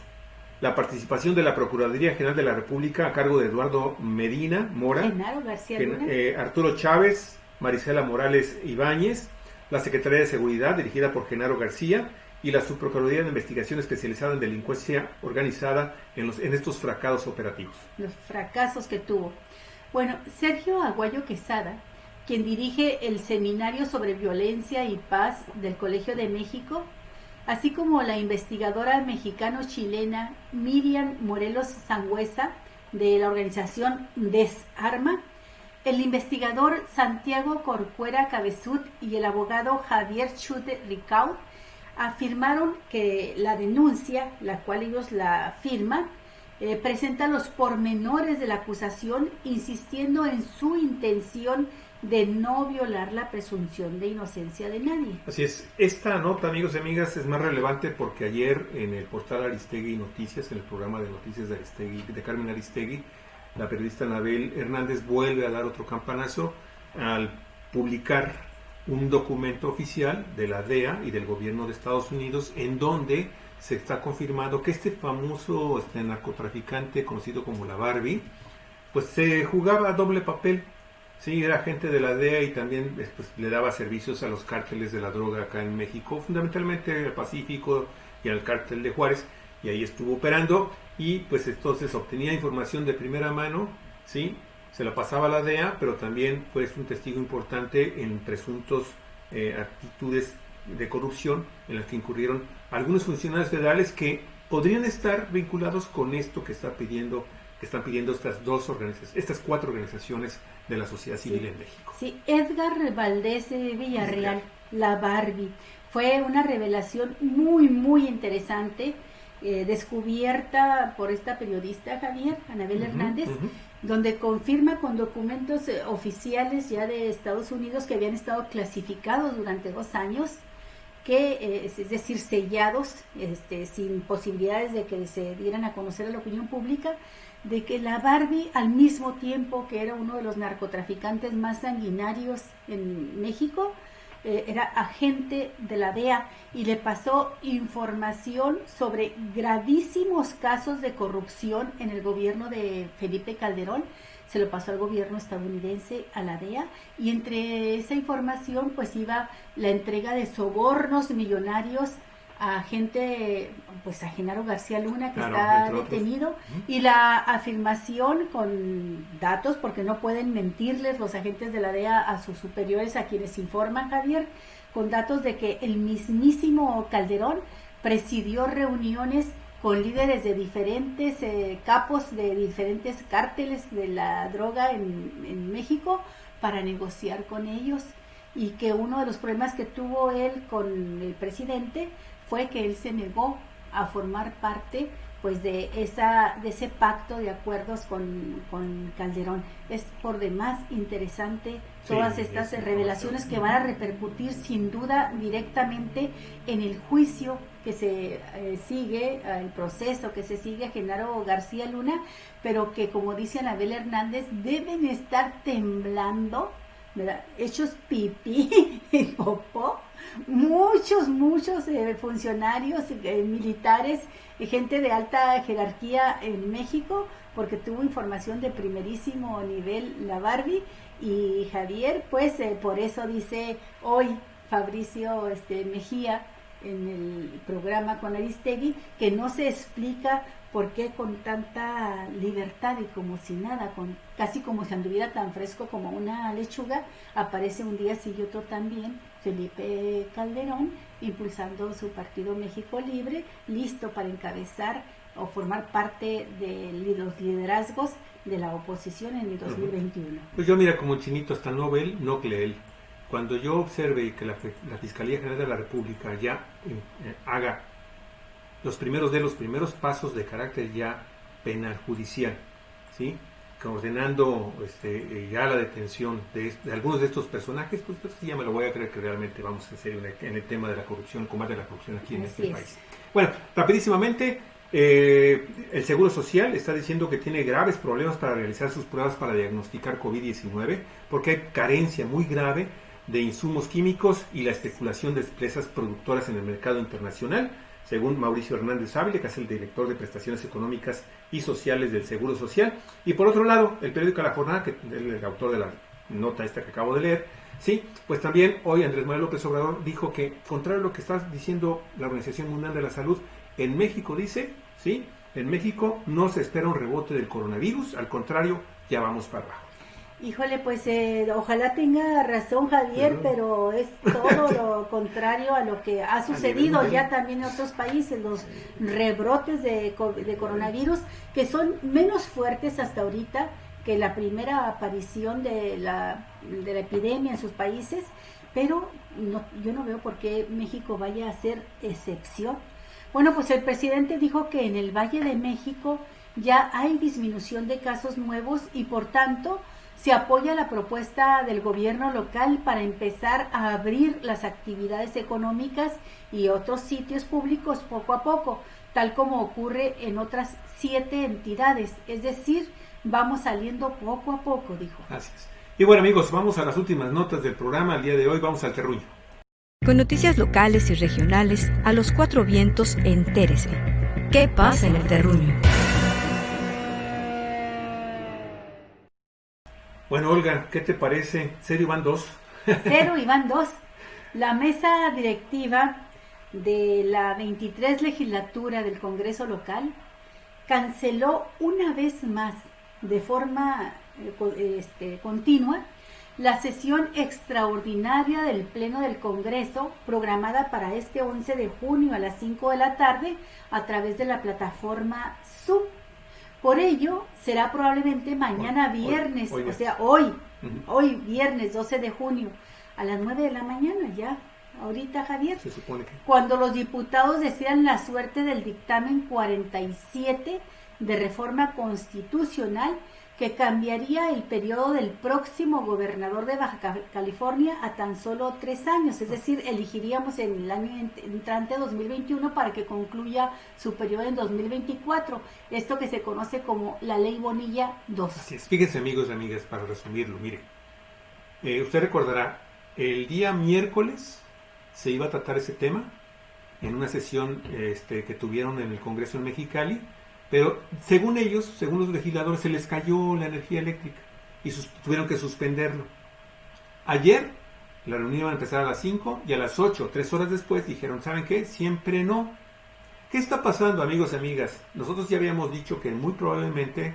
la participación de la Procuraduría General de la República a cargo de Eduardo Medina Mora, Genaro García Luna, Arturo Chávez, Marisela Morales Ibáñez, la Secretaría de Seguridad dirigida por Genaro García y la Subprocuraduría de Investigación Especializada en Delincuencia Organizada en estos fracasos operativos. Los fracasos que tuvo. Bueno, Sergio Aguayo Quesada, quien dirige el Seminario sobre Violencia y Paz del Colegio de México, así como la investigadora mexicano-chilena Miriam Morelos Sangüesa, de la organización Desarma, el investigador Santiago Corcuera Cabezud y el abogado Javier Chute Ricaud, afirmaron que la denuncia, la cual ellos la firman, presenta los pormenores de la acusación, insistiendo en su intención de no violar la presunción de inocencia de nadie. Así es. Esta nota, amigos y amigas, es más relevante porque ayer en el portal Aristegui Noticias, en el programa de noticias de Carmen Aristegui, la periodista Anabel Hernández vuelve a dar otro campanazo al publicar un documento oficial de la DEA y del gobierno de Estados Unidos en donde se está confirmando que este famoso narcotraficante conocido como la Barbie, pues se jugaba doble papel. Sí, era agente de la DEA y también pues, le daba servicios a los cárteles de la droga acá en México, fundamentalmente al Pacífico y al cártel de Juárez, y ahí estuvo operando y pues entonces obtenía información de primera mano, ¿sí? Se la pasaba a la DEA, pero también fue un testigo importante en presuntos actitudes de corrupción en las que incurrieron algunos funcionarios federales que podrían estar vinculados con esto que están pidiendo estas cuatro organizaciones de la sociedad civil en México. Sí, Edgar Valdés Villarreal, la Barbie, fue una revelación muy, muy interesante, descubierta por esta periodista Javier, Anabel Hernández, donde confirma con documentos oficiales ya de Estados Unidos que habían estado clasificados durante 2 años, que es decir, sellados, sin posibilidades de que se dieran a conocer a la opinión pública, de que la Barbie, al mismo tiempo que era uno de los narcotraficantes más sanguinarios en México, era agente de la DEA y le pasó información sobre gravísimos casos de corrupción en el gobierno de Felipe Calderón. Se lo pasó al gobierno estadounidense, a la DEA, y entre esa información pues iba la entrega de sobornos millonarios a gente, pues a Genaro García Luna, que está detenido, y la afirmación con datos, porque no pueden mentirles los agentes de la DEA a sus superiores, a quienes informan, Javier, con datos de que el mismísimo Calderón presidió reuniones con líderes de diferentes capos de diferentes cárteles de la droga en México para negociar con ellos, y que uno de los problemas que tuvo él con el presidente fue que él se negó a formar parte pues de ese pacto de acuerdos con Calderón. Es por demás interesante todas estas revelaciones que van a repercutir sin duda directamente en el juicio que se sigue, el proceso que se sigue a Genaro García Luna, pero que, como dice Anabel Hernández, deben estar temblando, ¿verdad?, hechos pipí y popó, muchos funcionarios militares, gente de alta jerarquía en México, porque tuvo información de primerísimo nivel la Barbie. Y Javier, pues por eso dice hoy Fabricio Mejía en el programa con Aristegui que no se explica por qué con tanta libertad y como si nada, casi como si anduviera tan fresco como una lechuga, aparece un día sí y otro también Felipe Calderón impulsando su partido México Libre, listo para encabezar o formar parte de los liderazgos de la oposición en el 2021. Pues yo, mira, como Chinito hasta Nobel, no Cleel. cuando yo observe que la Fiscalía General de la República ya haga los primeros pasos de carácter ya penal judicial, ¿sí?, ordenando ya la detención de algunos de estos personajes, pues entonces ya me lo voy a creer que realmente vamos en serio en el tema de la corrupción, combate a la corrupción aquí en este país. Bueno, rapidísimamente, el Seguro Social está diciendo que tiene graves problemas para realizar sus pruebas para diagnosticar COVID-19 porque hay carencia muy grave de insumos químicos y la especulación de empresas productoras en el mercado internacional, según Mauricio Hernández Ávila, que es el director de prestaciones económicas y sociales del Seguro Social. Y por otro lado, el periódico La Jornada, que es el autor de la nota esta que acabo de leer, sí, pues también hoy Andrés Manuel López Obrador dijo que, contrario a lo que está diciendo la Organización Mundial de la Salud, en México dice, sí, en México no se espera un rebote del coronavirus, al contrario, ya vamos para abajo. Híjole, pues ojalá tenga razón Javier, pero es todo lo contrario a lo que ha sucedido ya también en otros países, los rebrotes de coronavirus, que son menos fuertes hasta ahorita que la primera aparición de la epidemia en sus países, pero yo no veo por qué México vaya a ser excepción. Bueno, pues el presidente dijo que en el Valle de México ya hay disminución de casos nuevos y por tanto se apoya la propuesta del gobierno local para empezar a abrir las actividades económicas y otros sitios públicos poco a poco, tal como ocurre en otras 7 entidades. Es decir, vamos saliendo poco a poco, dijo. Gracias. Y bueno, amigos, vamos a las últimas notas del programa. El día de hoy vamos al terruño. Con noticias locales y regionales a los 4 vientos, entérese. ¿Qué pasa en el terruño? Bueno, Olga, ¿qué te parece? ¿Cero y van 2? Cero y van 2. La mesa directiva de la 23 legislatura del Congreso local canceló una vez más, de forma continua, la sesión extraordinaria del Pleno del Congreso, programada para este 11 de junio a las 5 de la tarde, a través de la plataforma Zoom. Por ello, será probablemente mañana viernes, hoy viernes 12 de junio, a las 9 de la mañana ya, ahorita Javier, se supone que, cuando los diputados decidan la suerte del dictamen 47 de reforma constitucional que cambiaría el periodo del próximo gobernador de Baja California a tan solo 3 años, es decir, elegiríamos en el año entrante 2021 para que concluya su periodo en 2024, esto que se conoce como la Ley Bonilla 2. Así es. Fíjense, amigos y amigas, para resumirlo, mire, usted recordará, el día miércoles se iba a tratar ese tema en una sesión que tuvieron en el Congreso en Mexicali, pero según ellos, según los legisladores, se les cayó la energía eléctrica y tuvieron que suspenderlo. Ayer la reunión iba a empezar a las 5 y a las 8, 3 horas después, dijeron, ¿saben qué? Siempre no. ¿Qué está pasando, amigos y amigas? Nosotros ya habíamos dicho que muy probablemente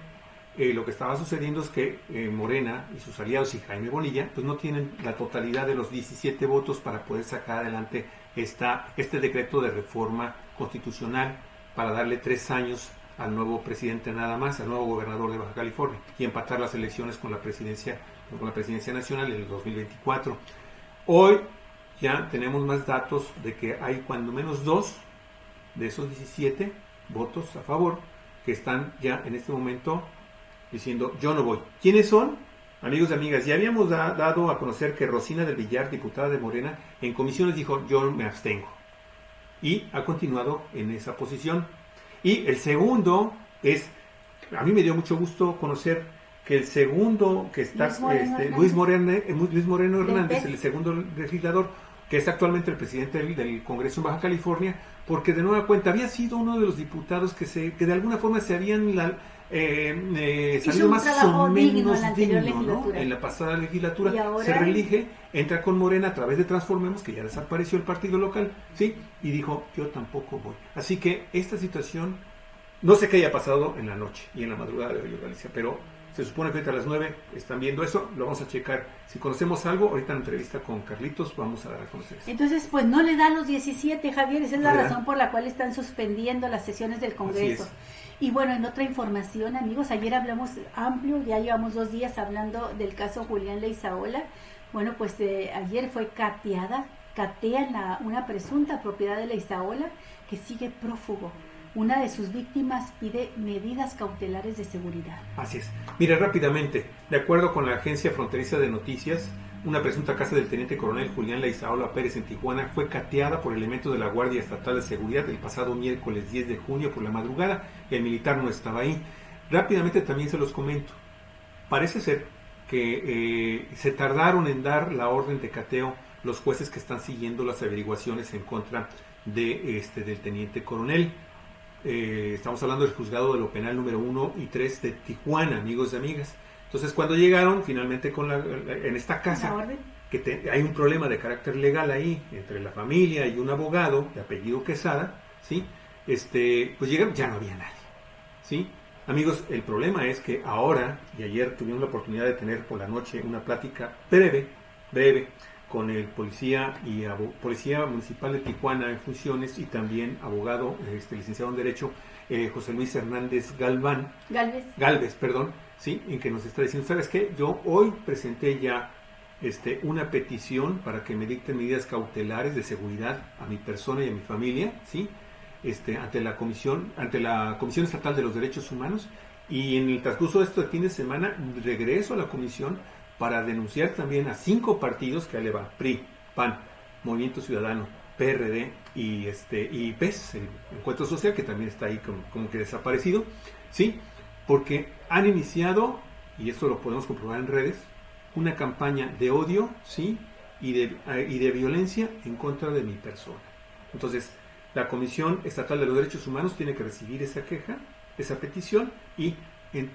lo que estaba sucediendo es que Morena y sus aliados y Jaime Bonilla pues no tienen la totalidad de los 17 votos para poder sacar adelante este decreto de reforma constitucional para darle 3 años al nuevo presidente nada más, al nuevo gobernador de Baja California, y empatar las elecciones con la presidencia nacional en el 2024. Hoy ya tenemos más datos de que hay cuando menos 2 de esos 17 votos a favor que están ya en este momento diciendo yo no voy. ¿Quiénes son? Amigos y amigas, ya habíamos dado a conocer que Rosina del Villar, diputada de Morena, en comisiones dijo yo me abstengo, y ha continuado en esa posición. Y el segundo es, a mí me dio mucho gusto conocer que el segundo que está, Luis Moreno Hernández, el segundo legislador, que es actualmente el presidente del Congreso en Baja California, porque de nueva cuenta había sido uno de los diputados que de alguna forma se habían salido más o menos digno, ¿no? En la pasada legislatura. Se reelige, entra con Morena a través de Transformemos, que ya desapareció el partido local, ¿sí? Y dijo, yo tampoco voy. Así que esta situación, no sé qué haya pasado en la noche y en la madrugada de hoy, Galicia, pero se supone que ahorita a las 9 están viendo eso, lo vamos a checar. Si conocemos algo, ahorita en la entrevista con Carlitos vamos a dar a conocer eso. Entonces, pues no le dan los 17, Javier, esa es la razón por la cual están suspendiendo las sesiones del Congreso. Y bueno, en otra información, amigos, ayer hablamos amplio, ya llevamos 2 días hablando del caso Julián Leizaola, Bueno, pues ayer fue catean una presunta propiedad de la Izaola que sigue prófugo. Una de sus víctimas pide medidas cautelares de seguridad. Así es. Mira, rápidamente, de acuerdo con la Agencia Fronteriza de Noticias, una presunta casa del teniente coronel Julián Leizaola Pérez en Tijuana fue cateada por elementos de la Guardia Estatal de Seguridad el pasado miércoles 10 de junio por la madrugada. El militar no estaba ahí. Rápidamente también se los comento. Parece ser que se tardaron en dar la orden de cateo los jueces que están siguiendo las averiguaciones en contra de del teniente coronel. Estamos hablando del juzgado de lo penal número 1 y 3 de Tijuana, amigos y amigas. Entonces, cuando llegaron finalmente en esta casa, hay un problema de carácter legal ahí entre la familia y un abogado de apellido Quesada, ¿sí? Pues llegaron, ya no había nadie, ¿sí? Amigos, el problema es que ahora, y ayer tuvimos la oportunidad de tener por la noche una plática breve, con el policía municipal de Tijuana en funciones y también abogado, licenciado en Derecho, José Luis Hernández Galvez, ¿sí? En que nos está diciendo, ¿sabes qué? Yo hoy presenté ya una petición para que me dicten medidas cautelares de seguridad a mi persona y a mi familia, ¿sí? Ante la Comisión Estatal de los Derechos Humanos, y en el transcurso de este fin de semana regreso a la comisión para denunciar también a 5 partidos que ahí le va: PRI, PAN, Movimiento Ciudadano, PRD y PES, el Encuentro Social, que también está ahí como que desaparecido, ¿sí? Porque han iniciado, y esto lo podemos comprobar en redes, una campaña de odio, ¿sí? y de violencia en contra de mi persona. Entonces, la Comisión Estatal de los Derechos Humanos tiene que recibir esa queja, esa petición, y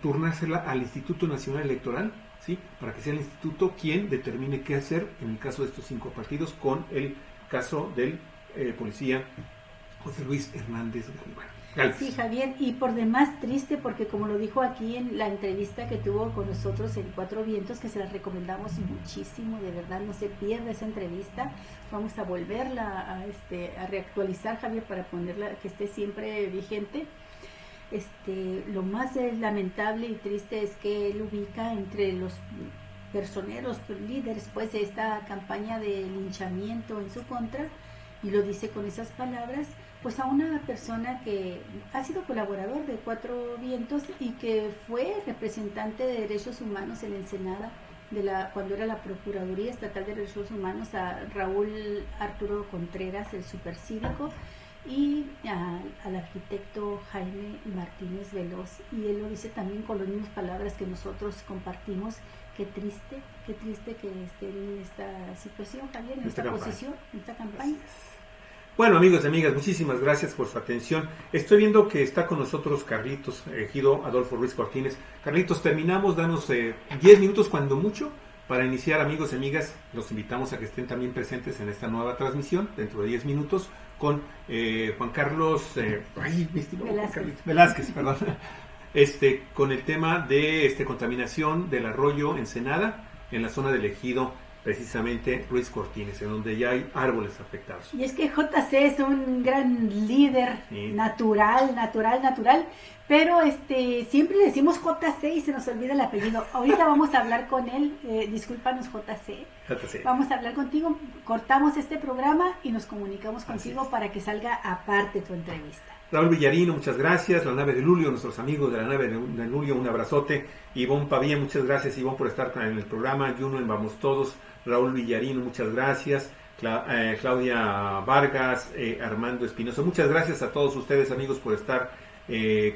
turnársela al Instituto Nacional Electoral, ¿sí? Para que sea el instituto quien determine qué hacer en el caso de estos 5 partidos con el caso del policía José Luis Hernández Galvez. Sí, Javier, y por demás triste porque, como lo dijo aquí en la entrevista que tuvo con nosotros en Cuatro Vientos, que se la recomendamos muchísimo, de verdad no se pierda esa entrevista. Vamos a volverla a reactualizar, Javier, para ponerla, que esté siempre vigente. Lo más lamentable y triste es que él ubica entre los personeros, líderes pues de esta campaña de linchamiento en su contra, y lo dice con esas palabras, pues a una persona que ha sido colaborador de Cuatro Vientos y que fue representante de Derechos Humanos en Ensenada cuando era la Procuraduría Estatal de Derechos Humanos, a Raúl Arturo Contreras, el supercívico, y al arquitecto Jaime Martínez Veloz, y él lo dice también con las mismas palabras que nosotros compartimos. Qué triste que esté en esta situación, Javier, en esta posición, en esta campaña. Bueno, amigos y amigas, muchísimas gracias por su atención. Estoy viendo que está con nosotros Carlitos Ejido Adolfo Ruiz Cortines. Carlitos, terminamos, danos 10 minutos cuando mucho para iniciar, amigos y amigas. Los invitamos a que estén también presentes en esta nueva transmisión dentro de 10 minutos con Juan Carlos Velázquez, perdón. Con el tema de contaminación del arroyo Ensenada en la zona del ejido, precisamente Ruiz Cortines, en donde ya hay árboles afectados. Y es que JC es un gran líder, sí, natural, pero siempre decimos JC y se nos olvida el apellido. Ahorita vamos a hablar con él, discúlpanos JC. Vamos a hablar contigo, cortamos este programa y nos comunicamos contigo para que salga aparte tu entrevista. Raúl Villarino, muchas gracias. La nave de Lulio, nuestros amigos de la nave de Lulio, un abrazote. Ivonne Pavía, muchas gracias, Ivonne, por estar en el programa. Juno en Vamos Todos. Raúl Villarino, muchas gracias. Claudia Vargas, Armando Espinosa, muchas gracias a todos ustedes, amigos, por estar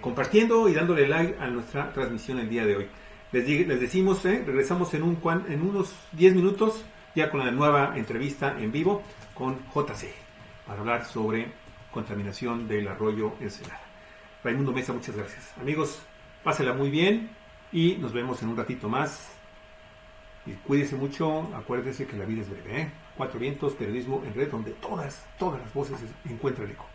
compartiendo y dándole like a nuestra transmisión el día de hoy. Les decimos, regresamos en unos 10 minutos ya con la nueva entrevista en vivo con JC para hablar sobre contaminación del arroyo Ensenada. Raimundo Mesa, muchas gracias. Amigos, pásela muy bien y nos vemos en un ratito más. Y cuídense mucho, acuérdense que la vida es breve. Cuatro Vientos, periodismo en red, donde todas las voces encuentran eco.